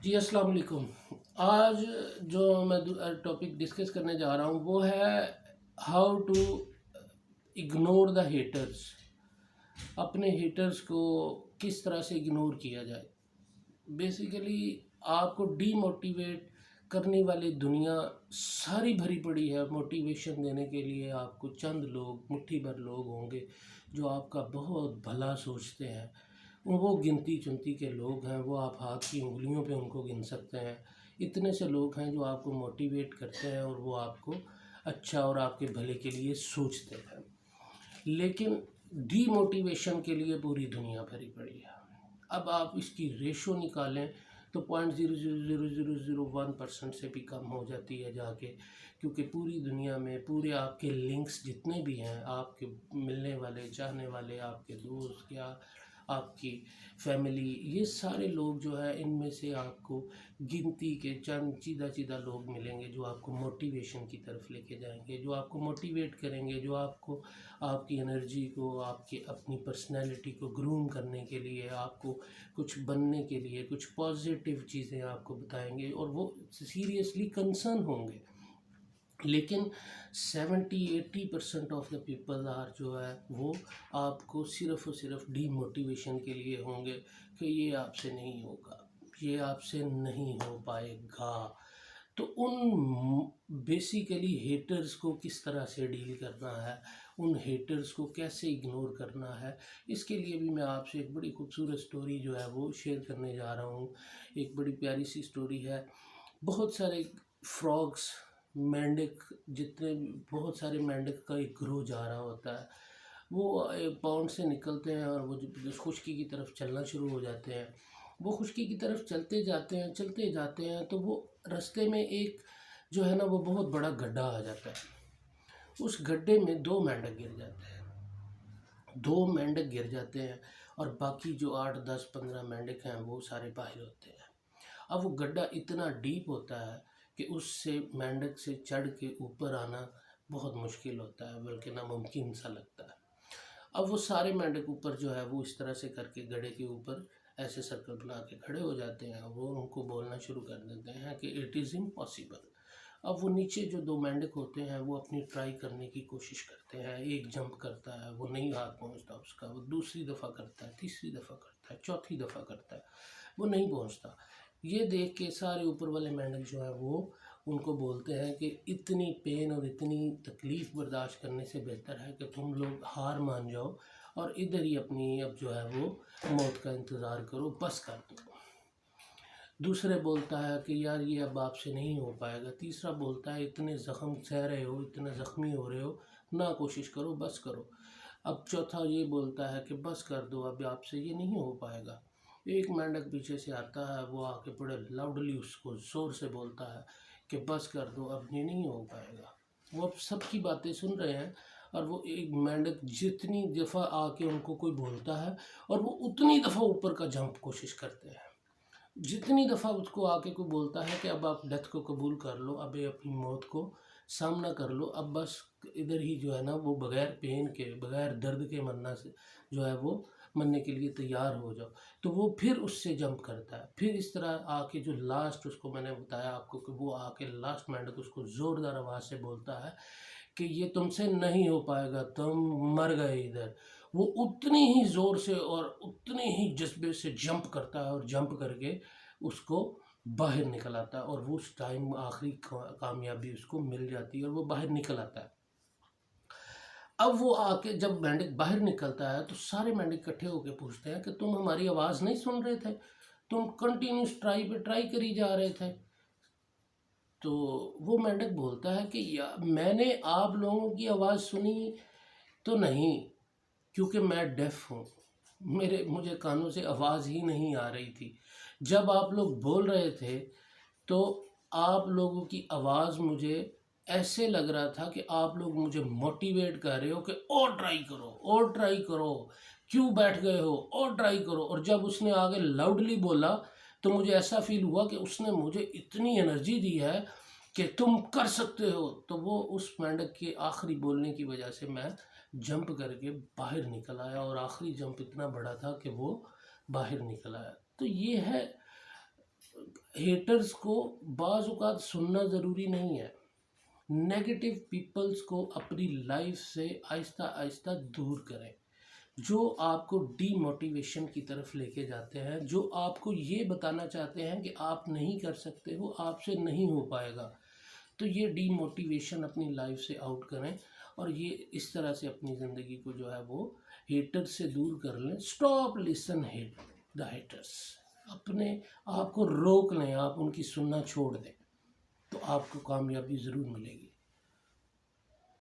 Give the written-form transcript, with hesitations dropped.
جی السلام علیکم۔ آج جو میں ٹاپک ڈسکس کرنے جا رہا ہوں وہ ہے how to ignore the haters. اپنے ہیٹرز کو کس طرح سے اگنور کیا جائے۔ بیسیکلی آپ کو ڈی موٹیویٹ کرنے والی دنیا ساری بھری پڑی ہے۔ موٹیویشن دینے کے لیے آپ کو چند لوگ، مٹھی بھر لوگ ہوں گے جو آپ کا بہت بھلا سوچتے ہیں۔ وہ گنتی چنتی کے لوگ ہیں، وہ آپ ہاتھ کی انگلیوں پہ ان کو گن سکتے ہیں۔ اتنے سے لوگ ہیں جو آپ کو موٹیویٹ کرتے ہیں اور وہ آپ کو اچھا اور آپ کے بھلے کے لیے سوچتے ہیں، لیکن ڈی موٹیویشن کے لیے پوری دنیا بھری پڑی ہے۔ اب آپ اس کی ریشو نکالیں تو 0.00001% سے بھی کم ہو جاتی ہے جا کے، کیونکہ پوری دنیا میں پورے آپ کے لنکس جتنے بھی ہیں، آپ کے ملنے والے، چاہنے والے، آپ کے دوست یا آپ کی فیملی، یہ سارے لوگ جو ہے ان میں سے آپ کو گنتی کے چند چیدہ لوگ ملیں گے جو آپ کو موٹیویشن کی طرف لے کے جائیں گے، جو آپ کو موٹیویٹ کریں گے، جو آپ کو آپ کی انرجی کو، آپ کے اپنی پرسنالٹی کو گروم کرنے کے لیے، آپ کو کچھ بننے کے لیے کچھ پازیٹیو چیزیں آپ کو بتائیں گے اور وہ سیریسلی کنسرن ہوں گے۔ لیکن 70-80% آف دا پیپل جو ہے وہ آپ کو صرف اور صرف ڈی موٹیویشن کے لیے ہوں گے کہ یہ آپ سے نہیں ہوگا، یہ آپ سے نہیں ہو پائے گا۔ تو ان بیسیکلی ہیٹرز کو کس طرح سے ڈیل کرنا ہے، ان ہیٹرز کو کیسے اگنور کرنا ہے، اس کے لیے بھی میں آپ سے ایک بڑی خوبصورت سٹوری جو ہے وہ شیئر کرنے جا رہا ہوں۔ ایک بڑی پیاری سی سٹوری ہے۔ بہت سارے فراگس، مینڈک، جتنے بہت سارے مینڈک کا ایک گروہ جا رہا ہوتا ہے، وہ پاؤنڈ سے نکلتے ہیں اور وہ خشکی کی طرف چلنا شروع ہو جاتے ہیں۔ وہ خشکی کی طرف چلتے جاتے ہیں تو وہ رستے میں ایک جو ہے نا وہ بہت بڑا گڈھا آ جاتا ہے۔ اس گڈھے میں 2 مینڈک گر جاتے ہیں، 2 مینڈک گر جاتے ہیں اور باقی جو 8 10 15 مینڈک ہیں وہ سارے باہر ہوتے ہیں۔ اب وہ گڈھا اتنا ڈیپ ہوتا ہے کہ اس سے مینڈک سے چڑھ کے اوپر آنا بہت مشکل ہوتا ہے، بلکہ ناممکن سا لگتا ہے۔ اب وہ سارے مینڈک اوپر جو ہے وہ اس طرح سے کر کے گڑھے کے اوپر ایسے سرکل بنا کے کھڑے ہو جاتے ہیں، وہ ان کو بولنا شروع کر دیتے ہیں کہ اٹ از امپاسبل۔ اب وہ نیچے جو 2 مینڈک ہوتے ہیں وہ اپنی ٹرائی کرنے کی کوشش کرتے ہیں۔ ایک جمپ کرتا ہے، وہ نہیں ہاتھ پہنچتا اس کا، وہ دوسری دفعہ کرتا ہے، تیسری دفعہ کرتا ہے، چوتھی دفعہ کرتا ہے، وہ نہیں پہنچتا۔ یہ دیکھ کے سارے اوپر والے مینڈک جو ہیں وہ ان کو بولتے ہیں کہ اتنی پین اور اتنی تکلیف برداشت کرنے سے بہتر ہے کہ تم لوگ ہار مان جاؤ اور ادھر ہی اپنی اب جو ہے وہ موت کا انتظار کرو، بس کر دو۔ دوسرے بولتا ہے کہ یار یہ اب آپ سے نہیں ہو پائے گا۔ تیسرا بولتا ہے اتنے زخم سہ رہے ہو، اتنے زخمی ہو رہے ہو، نہ کوشش کرو، بس کرو۔ اب چوتھا یہ بولتا ہے کہ بس کر دو، اب آپ سے یہ نہیں ہو پائے گا۔ ایک مینڈک پیچھے سے آتا ہے، وہ آ کے بڑے لاؤڈلی اس کو زور سے بولتا ہے کہ بس کر دو، اب یہ نہیں ہو پائے گا۔ وہ اب سب کی باتیں سن رہے ہیں اور وہ ایک مینڈک جتنی دفعہ آ کے ان کو کوئی بولتا ہے اور وہ اتنی دفعہ اوپر کا جمپ کوشش کرتے ہیں۔ جتنی دفعہ اس کو آ کے کوئی بولتا ہے کہ اب آپ ڈیتھ کو قبول کر لو، اب اپنی موت کو سامنا کر لو، اب بس ادھر ہی جو ہے نا وہ بغیر پین کے، بغیر درد کے مرنا سے جو ہے وہ مرنے کے لیے تیار ہو جاؤ، تو وہ پھر اس سے جمپ کرتا ہے۔ پھر اس طرح آ کے جو لاسٹ، اس کو میں نے بتایا آپ کو کہ وہ آ کے لاسٹ مینڈک اس کو زوردار آواز سے بولتا ہے کہ یہ تم سے نہیں ہو پائے گا، تم مر گئے ادھر۔ وہ اتنی ہی زور سے اور اتنے ہی جذبے سے جمپ کرتا ہے اور جمپ کر کے اس کو باہر نکل آتا ہے، اور وہ اس ٹائم آخری کامیابی اس کو مل جاتی ہے اور وہ باہر نکل آتا ہے۔ اب وہ آ کے جب مینڈک باہر نکلتا ہے تو سارے مینڈک اکٹھے ہو کے پوچھتے ہیں کہ تم ہماری آواز نہیں سن رہے تھے، تم کنٹینیوس ٹرائی پہ ٹرائی کری جا رہے تھے۔ تو وہ مینڈک بولتا ہے کہ میں نے آپ لوگوں کی آواز سنی تو نہیں، کیونکہ میں ڈیف ہوں، مجھے کانوں سے آواز ہی نہیں آ رہی تھی۔ جب آپ لوگ بول رہے تھے تو آپ لوگوں کی آواز مجھے ایسے لگ رہا تھا کہ آپ لوگ مجھے موٹیویٹ کر رہے ہو کہ اور ٹرائی کرو، اور ٹرائی کرو، کیوں بیٹھ گئے ہو، اور ٹرائی کرو۔ اور جب اس نے آگے لاؤڈلی بولا تو مجھے ایسا فیل ہوا کہ اس نے مجھے اتنی انرجی دی ہے کہ تم کر سکتے ہو۔ تو وہ اس مینڈک کے آخری بولنے کی وجہ سے میں جمپ کر کے باہر نکل آیا، اور آخری جمپ اتنا بڑا تھا کہ وہ باہر نکل آیا۔ تو یہ ہے ہیٹرز کو بعض اوقات سننا ضروری نہیں ہے. نیگیٹو پیپلز کو اپنی لائف سے آہستہ آہستہ دور کریں، جو آپ کو ڈی موٹیویشن کی طرف لے کے جاتے ہیں، جو آپ کو یہ بتانا چاہتے ہیں کہ آپ نہیں کر سکتے ہو، آپ سے نہیں ہو پائے گا. تو یہ ڈی موٹیویشن اپنی لائف سے آؤٹ کریں، اور یہ اس طرح سے اپنی زندگی کو جو ہے وہ ہیٹر سے دور کر لیں. اسٹاپ لسن دا ہیٹرس. اپنے آپ کو روک لیں، آپ ان کی سننا چھوڑ دیں، تو آپ کو کامیابی ضرور ملے گی.